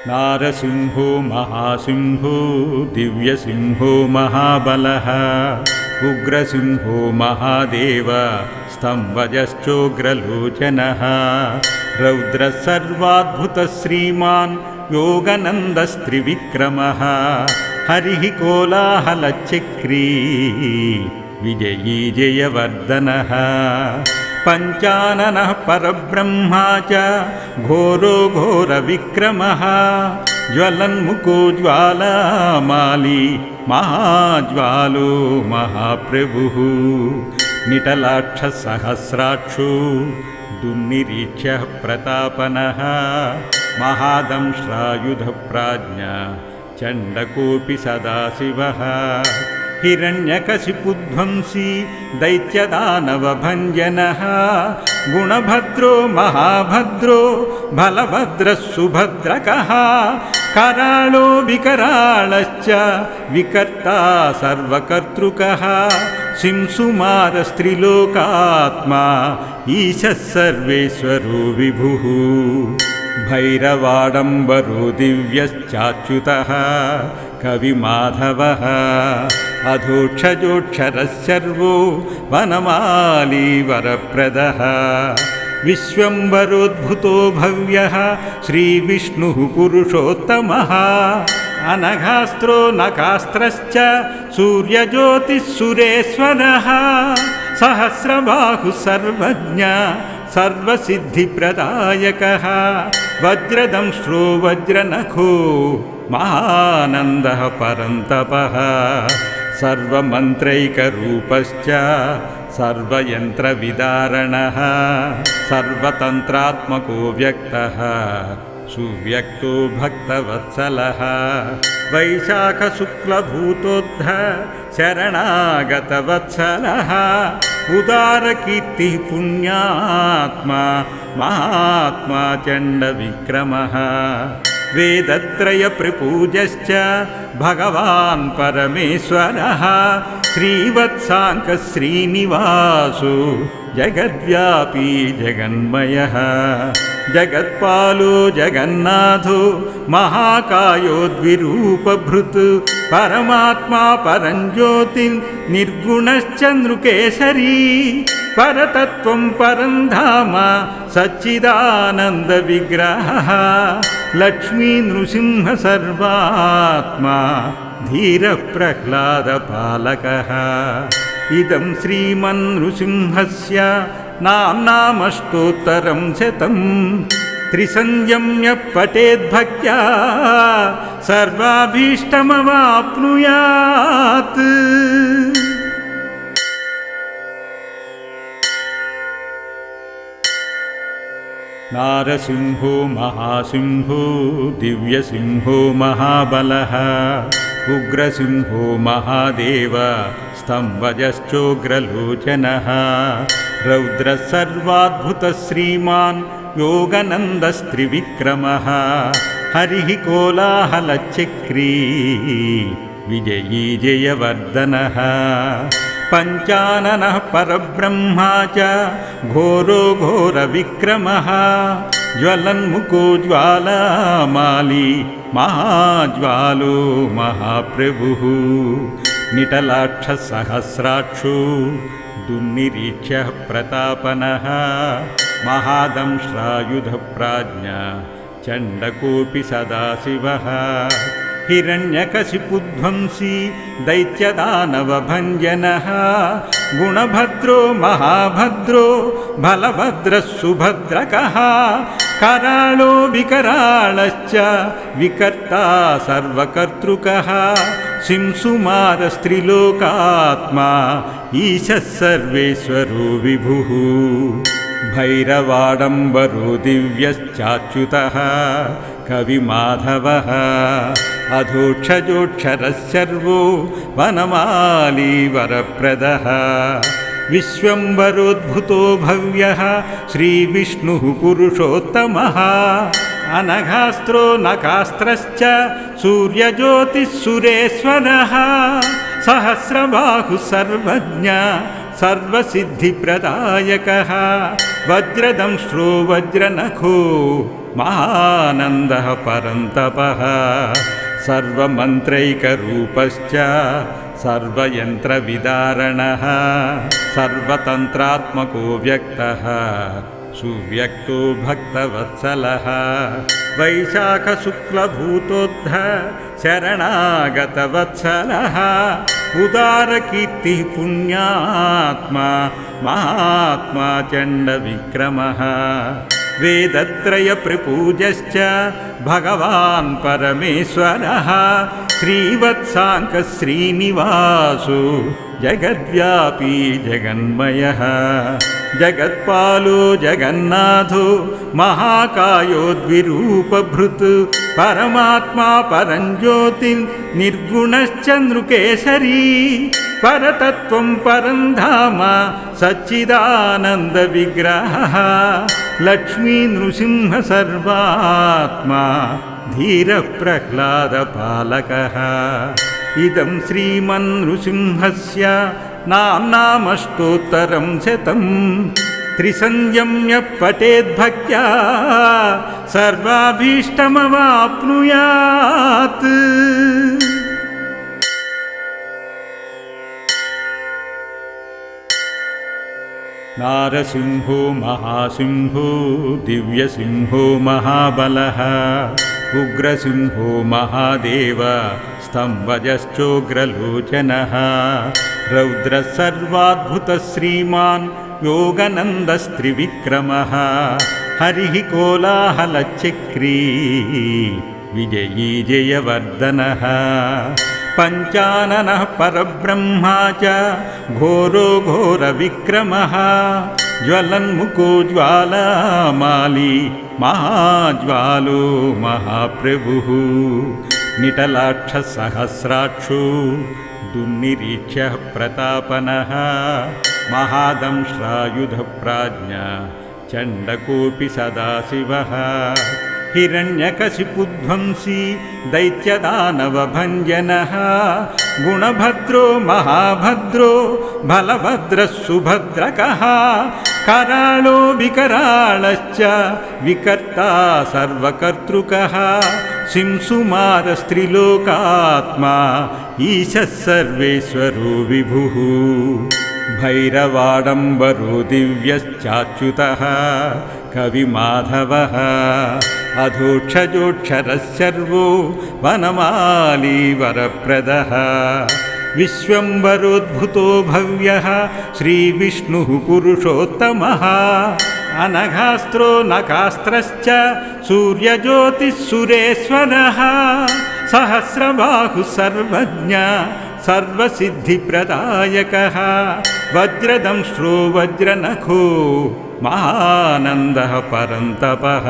नारसिंहो महासिंहो दिव्यसिंहो महाबलः उग्रसिंहो महादेव स्तंभजश्चोग्रलोचनः रौद्रः सर्वाद्भुतः श्रीमान् योगनन्दस्त्रिविक्रमः हरिः कोलाहलचक्री विजयी जयवर्धनः पंचाननः परब्रह्मा च घोरो घोरविक्रमः ज्वलन्मुखो ज्वालामाली महाज्वालो महाप्रभुः निटलाक्षसहस्राक्षो दुर्निरीक्ष्यः प्रतापनः महादंष्ट्रायुधप्राज्ञा चण्डकोऽपि सदाशिवः हिरण्यकशिपुध्वंसी दैत्यदानवभञ्जनः गुणभद्रो महाभद्रो बलभद्रः सुभद्रकः कराळो विकराळश्च विकर्ता सर्वकर्तृकः सिंसुमारस्त्रिलोकात्मा ईशः सर्वेश्वरो विभुः भैरवाडम्बरो दिव्यश्चाच्युतः कविमाधवः अधोक्षजोक्षरः सर्वो वनमाली वरप्रदः विश्वम्भरोद्भुतो भव्यः श्रीविष्णुः पुरुषोत्तमः अनघास्त्रो नकास्त्रश्च सूर्यज्योतिः सुरेश्वरः सहस्रबाहुः सर्वज्ञ सर्वसिद्धिप्रदायकः वज्रदंष्ट्रो वज्रनखो महानन्दः परन्तपः सर्वमन्त्रैकरूपश्च सर्वयन्त्रविदारणः सर्वतन्त्रात्मको व्यक्तः सुव्यक्तो भक्तवत्सलः वैशाखशुक्लभूतोद्ध शरणागतवत्सलः उदारकीर्तिः पुण्यात्मा महात्मा चण्डविक्रमः वेदत्रयप्रपूजश्च भगवान् परमेश्वरः श्रीवत्साङ्कः श्रीनिवासो जगद्व्यापी जगन्मयः जगत्पालो जगन्नाथो महाकायो द्विरूपभृत् परमात्मा परञ्ज्योतिर्निर्गुणश्च नृकेशरी परतत्त्वं परं धाम सच्चिदानन्दविग्रहः लक्ष्मी नृसिंह सर्वात्मा धीरप्रह्लादपालकः इदं श्रीमन्नृसिंहस्य नाम्नामष्टोत्तरं शतं त्रिसंयम्य पठेद्भक्त्या सर्वाभीष्टमवाप्नुयात्। नारसिंहो महासिंहो दिव्यसिंहो महाबलः उग्रसिंहो महादेव स्तंभजश्चोग्रलोचनः रौद्रः सर्वाद्भुतः श्रीमान् योगनन्दस्त्रिविक्रमः हरिः कोलाहलचक्री विजयी जयवर्धनः पंचाननः परब्रह्मा च घोरो घोरविक्रमः ज्वलन्मुखो ज्वालामाली महाज्वालो महाप्रभुः निटलाक्षसहस्राक्षो दुर्निरीक्ष्यः प्रतापनः महादंष्ट्रायुधप्राज्ञा चण्डकोऽपि सदाशिवः हिरण्यकशिपुध्वंसी दैत्यदानवभञ्जनः गुणभद्रो महाभद्रो बलभद्रः सुभद्रकः कराळो विकराळश्च विकर्ता सर्वकर्तृकः सिंसुमारस्त्रिलोकात्मा ईशः सर्वेश्वरो विभुः भैरवाडम्बरो दिव्यश्चाच्युतः कविमाधवः अधोक्षजोक्षरः सर्वो वनमाली वरप्रदः विश्वम्भरोद्भुतो भव्यः श्रीविष्णुः पुरुषोत्तमः अनघास्त्रो नकास्त्रश्च सूर्यज्योतिः सुरेश्वरः सहस्रबाहुः सर्वज्ञ सर्वसिद्धिप्रदायकः वज्रदंष्ट्रो वज्रनखो महानन्दः परन्तपः सर्वमन्त्रैकरूपश्च सर्वयन्त्रविदारणः सर्वतन्त्रात्मको व्यक्तः सुव्यक्तो भक्तवत्सलः वैशाखशुक्लभूतोद्ध शरणागतवत्सलः उदारकीर्तिः पुण्यात्मा महात्मा चण्डविक्रमः वेदत्रयप्रपूजश्च भगवान् परमेश्वरः श्रीवत्साङ्कः श्रीनिवासो जगद्व्यापी जगन्मयः जगत्पालो जगन्नाथो महाकायोद्विरूपभृत् परमात्मा परञ्ज्योतिर्निर्गुणश्च नृकेशरी परतत्त्वं परं धाम सच्चिदानन्दविग्रहः लक्ष्मी नृसिंह सर्वात्मा धीरप्रह्लादपालकः इदं श्रीमन्नृसिंहस्य नाम्नामष्टोत्तरं शतं त्रिसंयम्य पठेद्भक्त्या सर्वाभीष्टमवाप्नुयात्। नारसिंहो महासिंहो दिव्यसिंहो महाबलः उग्रसिंहो महादेव स्तम्भजश्चोग्रलोचनः रौद्रः सर्वाद्भुतः श्रीमान् योगनन्दस्त्रिविक्रमः हरिः कोलाहलचक्री विजयी जयवर्धनः पञ्चाननः परब्रह्मा च घोरो घोरविक्रमः ज्वलन्मुखो ज्वालामाली महाज्वालो महाप्रभुः निटलाक्षसहस्राक्षो दुर्निरीक्ष्यः प्रतापनः महादंश्रायुधप्राज्ञा चण्डकोऽपि सदाशिवः हिरण्यकशिपुध्वंसी दैत्यदानवभञ्जनः गुणभद्रो महाभद्रो बलभद्रः सुभद्रकः कराळो विकराळश्च विकर्ता सर्वकर्तृकः सिंसुमारस्त्रिलोकात्मा ईशः सर्वेश्वरो विभुः भैरवाडम्बरो दिव्यश्चाच्युतः कविमाधवः अधोक्षजोक्षरः सर्वो वनमाली वरप्रदः विश्वम्भरोद्भुतो भव्यः श्रीविष्णुः पुरुषोत्तमः अनघास्त्रो नकास्त्रश्च सूर्यज्योतिः सुरेश्वरः सहस्रबाहुः सर्वज्ञ सर्वसिद्धिप्रदायकः वज्रदंष्ट्रो वज्रनखो महानन्दः परन्तपः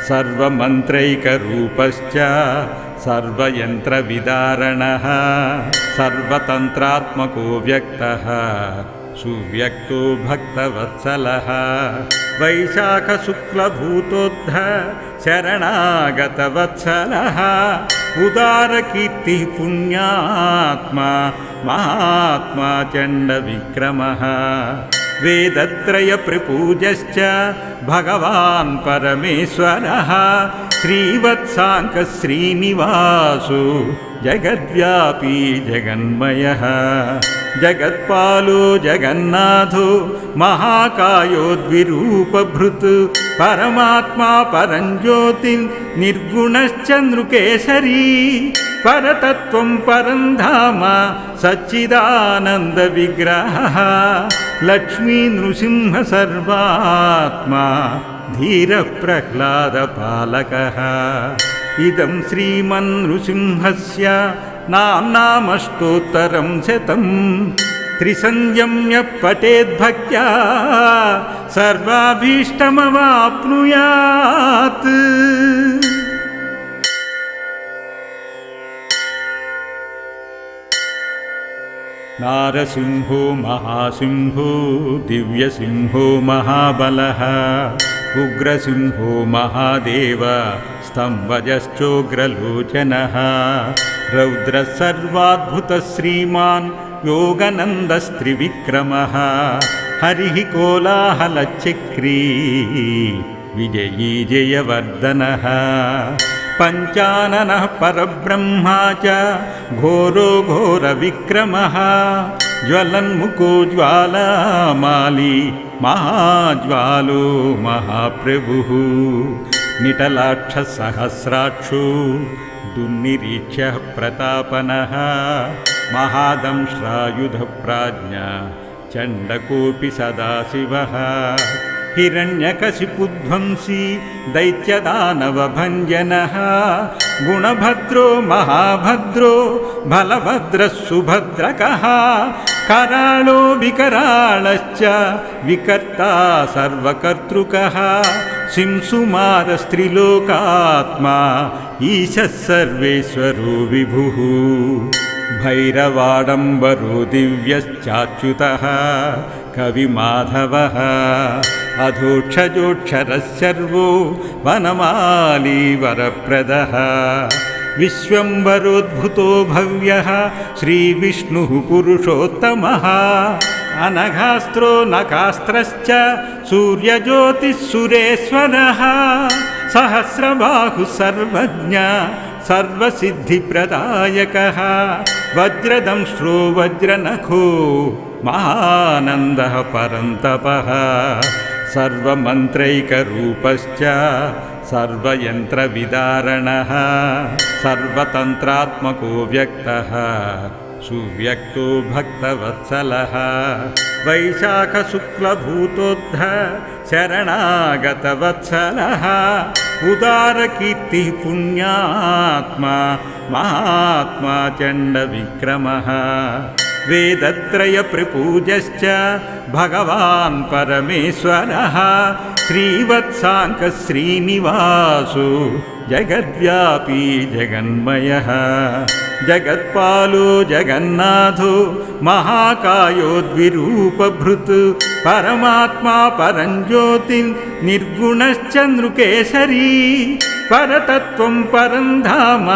सर्वमन्त्रैकरूपश्च सर्वयन्त्रविदारणः सर्वतन्त्रात्मको व्यक्तः सुव्यक्तो भक्तवत्सलः वैशाखशुक्लभूतोद्ध शरणागतवत्सलः उदारकीर्तिः पुण्यात्मा महात्मा चण्डविक्रमः वेदत्रयप्रपूजश्च भगवान् परमेश्वरः श्रीवत्साङ्कः श्रीनिवासो जगद्व्यापी जगन्मयः जगत्पालो जगन्नाथो महाकायोद्विरूपभृत् परमात्मा परञ्ज्योतिर्निर्गुणश्च नृकेशरी परतत्त्वं परं धाम सच्चिदानन्दविग्रहः लक्ष्मी नृसिंह सर्वात्मा धीरप्रह्लादपालकः इदं श्रीमन्नृसिंहस्य नाम्नामष्टोत्तरं शतं त्रिसंयम्य पठेद्भक्त्या सर्वाभीष्टमवाप्नुयात्। नारसिंहो महासिंहो दिव्यसिंहो महाबलः उग्रसिंहो महादेव स्तम्भजश्चोग्रलोचनः रौद्रः सर्वाद्भुतः श्रीमान् योगनन्दस्त्रिविक्रमः हरिः कोलाहलचक्री विजयी जयवर्धनः पञ्चाननः परब्रह्मा च घोरो घोरविक्रमः ज्वलन्मुखो ज्वालामाली महाज्वालो महाप्रभुः निटलाक्षसहस्राक्षो दुर्निरीक्ष्यः प्रतापनः महादंष्ट्रायुधप्राज्ञा चण्डकोऽपि सदाशिवः हिरण्यकशिपुध्वंसी दैत्यदानवभञ्जनः गुणभद्रो महाभद्रो बलभद्रः सुभद्रकः कराळो विकराळश्च विकर्ता सर्वकर्तृकः सिंसुमारस्त्रिलोकात्मा ईशः सर्वेश्वरो विभुः भैरवाडम्बरो दिव्यश्चाच्युतः कविमाधवः अधोक्षजोक्षरः सर्वो वनमाली वरप्रदः विश्वम्भरोद्भुतो भव्यः श्रीविष्णुः पुरुषोत्तमः अनघास्त्रो नकास्त्रश्च सूर्यज्योतिः सुरेश्वरः सहस्रबाहुः सर्वज्ञ सर्वसिद्धिप्रदायकः वज्रदंष्ट्रो वज्रनखो महानन्दः परन्तपः सर्वमन्त्रैकरूपश्च सर्वयन्त्रविदारणः सर्वतन्त्रात्मको व्यक्तः सुव्यक्तो भक्तवत्सलः वैशाखशुक्लभूतोद्ध शरणागतवत्सलः उदारकीर्तिः पुण्यात्मा महात्मा चण्डविक्रमः वेदत्रयप्रपूजश्च भगवान् परमेश्वरः श्रीवत्साङ्कः श्रीनिवासो जगद्व्यापी जगन्मयः जगत्पालो जगन्नाथो महाकायोद्विरूपभृत् परमात्मा परञ्ज्योतिर्निर्गुणश्च नृकेशरी परतत्त्वं परं धाम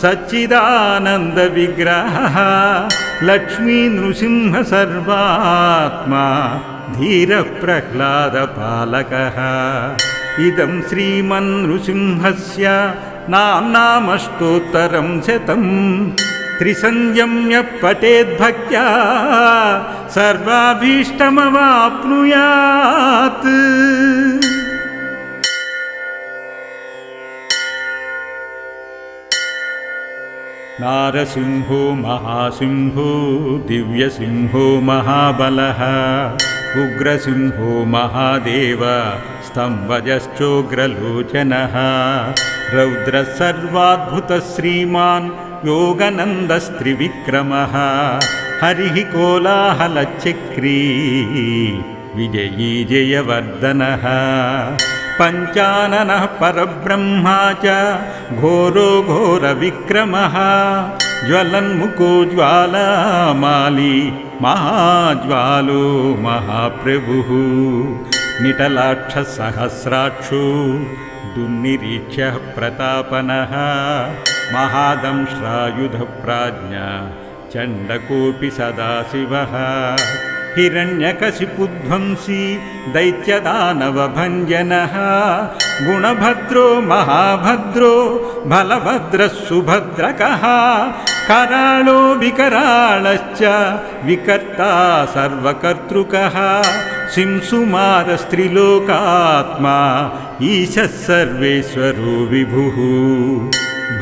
सच्चिदानन्दविग्रहः लक्ष्मी नृसिंह सर्वात्मा धीरप्रह्लादपालकः इदं श्रीमन्नृसिंहस्य नाम्नामष्टोत्तरं शतं त्रिसंयम्य पठेद्भक्त्या सर्वाभीष्टमवाप्नुयात्। नारसिंहो महासिंहो दिव्यसिंहो महाबलः उग्रसिंहो महादेव स्तंभजश्चोग्रलोचनः रौद्रः सर्वाद्भुतः श्रीमान् योगनन्दस्त्रिविक्रमः हरिः कोलाहलचक्री विजयी जयवर्धनः पञ्चाननः परब्रह्मा च घोरो घोरविक्रमः ज्वलन्मुखो ज्वालामाली महाज्वालो महाप्रभुः निटलाक्षसहस्राक्षो दुर्निरीक्ष्यः प्रतापनः महादंष्ट्रायुधप्राज्ञा चण्डकोऽपि सदाशिवः हिरण्यकशिपुध्वंसी दैत्यदानवभञ्जनः गुणभद्रो महाभद्रो बलभद्रः सुभद्रकः कराळो विकराळश्च विकर्ता सर्वकर्तृकः सिंसुमारस्त्रिलोकात्मा ईशः सर्वेश्वरो विभुः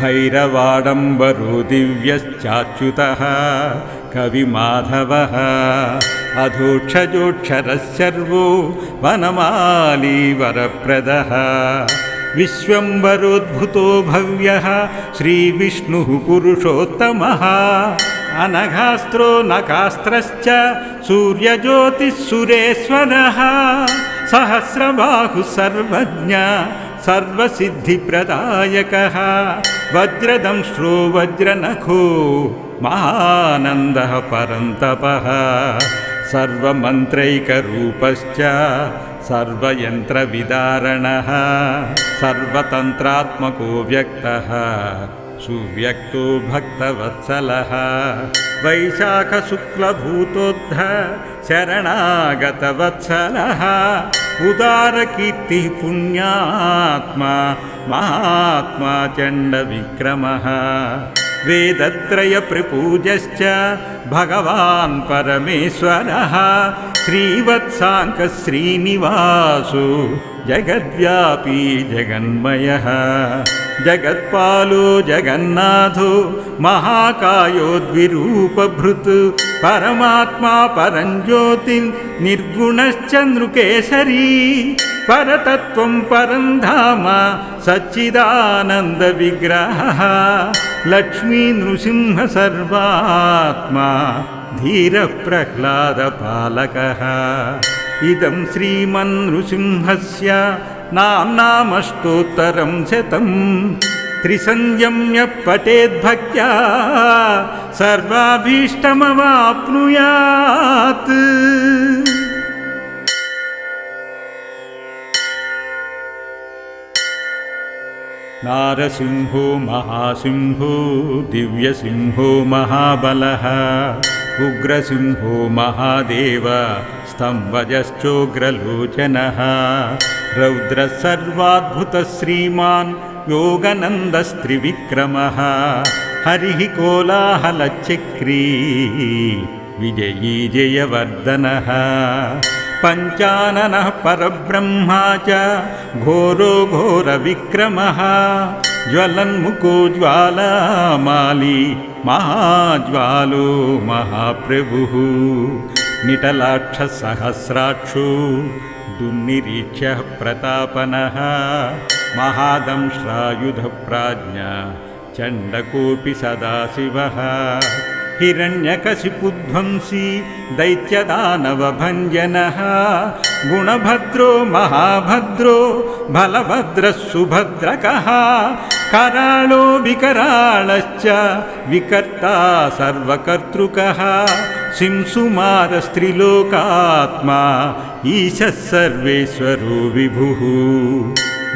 भैरवाडम्बरो दिव्यश्चाच्युतः कविमाधवः अधोक्षजोक्षरः सर्वो वनमाली वरप्रदः विश्वम्भरोद्भुतो भव्यः श्रीविष्णुः पुरुषोत्तमः अनघास्त्रो नकास्त्रश्च सूर्यज्योतिः सुरेश्वरः सहस्रबाहुः सर्वज्ञ सर्वसिद्धिप्रदायकः वज्रदंष्ट्रो वज्रनखो महानन्दः परन्तपः सर्वमन्त्रैकरूपश्च सर्वयन्त्रविदारणः सर्वतन्त्रात्मको व्यक्तः सुव्यक्तो भक्तवत्सलः वैशाखशुक्लभूतोद्ध शरणागतवत्सलः उदारकीर्तिः पुण्यात्मा महात्मा चण्डविक्रमः वेदत्रयप्रपूजश्च भगवान् परमेश्वरः श्रीवत्साङ्कः श्रीनिवासो जगद्व्यापी जगन्मयः जगत्पालो जगन्नाथो महाकायोद्विरूपभृत् परमात्मा परञ्ज्योतिर्निर्गुणश्चन्द्रुकेसरी परतत्त्वं परं धाम सच्चिदानन्दविग्रहः लक्ष्मी नृसिंह सर्वात्मा धीरः प्रह्लादपालकः इदं श्रीमन्नृसिंहस्य नाम्नामष्टोत्तरं शतं त्रिसंयम्य पठेद्भक्त्या सर्वाभीष्टमवाप्नुयात्। नारसिंहो महासिंहो दिव्यसिंहो महाबलः उग्रसिंहो महादेव स्तंभजश्चोग्रलोचनः रौद्रः सर्वाद्भुतः श्रीमान् योगनन्दस्त्रिविक्रमः हरिः कोलाहलचक्री विजयी जयवर्धनः पञ्चाननः परब्रह्मा च घोरो घोरविक्रमः ज्वलन्मुखो ज्वालामाली महाज्वालो महाप्रभुः निटलाक्षसहस्राक्षो दुर्निरीक्ष्यः प्रतापनः महादंष्ट्रायुधप्राज्ञा चण्डकोऽपि सदाशिवः हिरण्यकशिपुध्वंसी दैत्यदानवभञ्जनः गुणभद्रो महाभद्रो बलभद्रः सुभद्रकः कराळो विकराळश्च विकर्ता सर्वकर्तृकः सिंसुमारस्त्रिलोकात्मा ईशः सर्वेश्वरो विभुः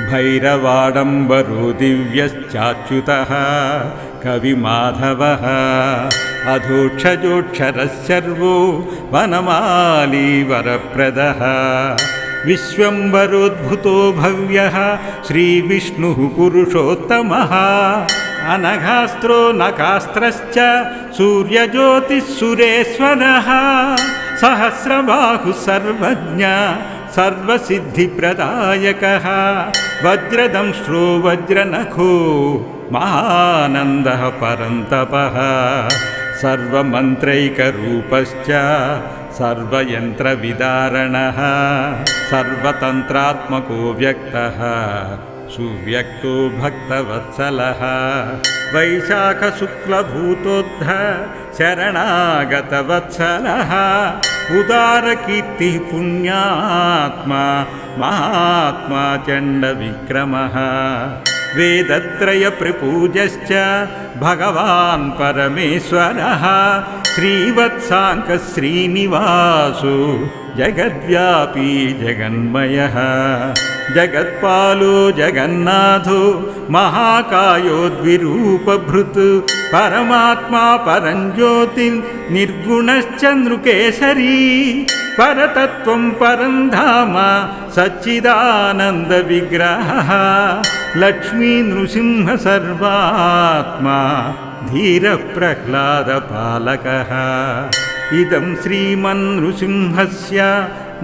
भैरवाडम्बरो दिव्यश्चाच्युतः कविमाधवः अधोक्षजोक्षरः सर्वो वनमाली वरप्रदः विश्वम्भरोद्भुतो भव्यः श्रीविष्णुः पुरुषोत्तमः अनघास्त्रो नकास्त्रश्च सूर्यज्योतिः सुरेश्वरः सहस्रबाहुः सर्वज्ञ सर्वसिद्धिप्रदायकः वज्रदंष्ट्रो वज्रनखो महानन्दः परन्तपः सर्वमन्त्रैकरूपश्च सर्वयन्त्रविदारणः सर्वतन्त्रात्मको व्यक्तः सुव्यक्तो भक्तवत्सलः वैशाखशुक्लभूतोद्ध शरणागतवत्सलः उदारकीर्तिः पुण्यात्मा महात्मा चण्डविक्रमः वेदत्रयप्रपूजश्च भगवान् परमेश्वरः श्रीवत्साङ्कः श्रीनिवासो जगद्व्यापी जगन्मयः जगत्पालो जगन्नाथो महाकायोद्विरूपभृत् परमात्मा परञ्ज्योतिर्निर्गुणश्चन्द्रुकेसरी परतत्त्वं परं धाम सच्चिदानन्दविग्रहः लक्ष्मी नृसिंह सर्वात्मा धीरः प्रह्लादपालकः इदं श्रीमन्नृसिंहस्य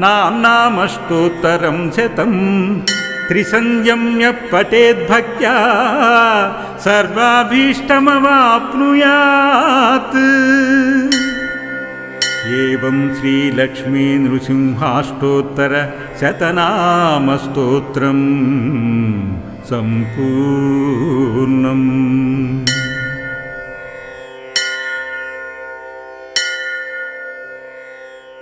नाम्नामष्टोत्तरं शतं त्रिसंयम्य पठेद्भक्त्या सर्वाभीष्टमवाप्नुयात्। एवं श्रीलक्ष्मी नृसिंहाष्टोत्तर शतनामस्तोत्रं सम्पूर्णम्।